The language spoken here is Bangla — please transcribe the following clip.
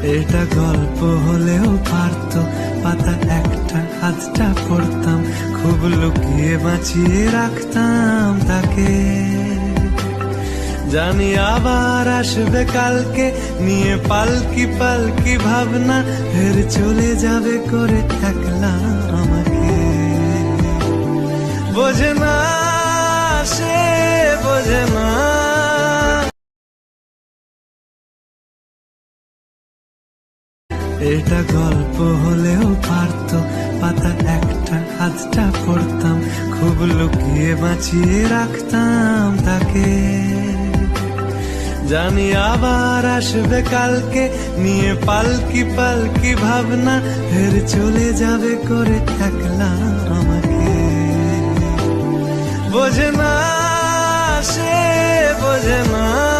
এটা গল্প হলেও পারতো, পাতা একটা হাতটা পড়তাম, খুব লুকিয়ে বাঁচিয়ে রাখতাম তাকে। জানি আবার আসবে কালকে, নিয়ে পালকি পালকি ভাবনা, ফের চলে যাবে করে একলা আমাকে। বোঝে না সে, বোঝে না। এটা গল্প হলেও পারতো, পাতা একটা হাতটা পড়তাম, খুব লুকিয়ে বাঁচিয়ে রাখতাম তাকে। জানি আবার আসবে কালকে, নিয়ে পালকি পালকি ভাবনা, ফের চলে যাবে করে একলা আমাকে। বোঝে না সে, বোঝে না।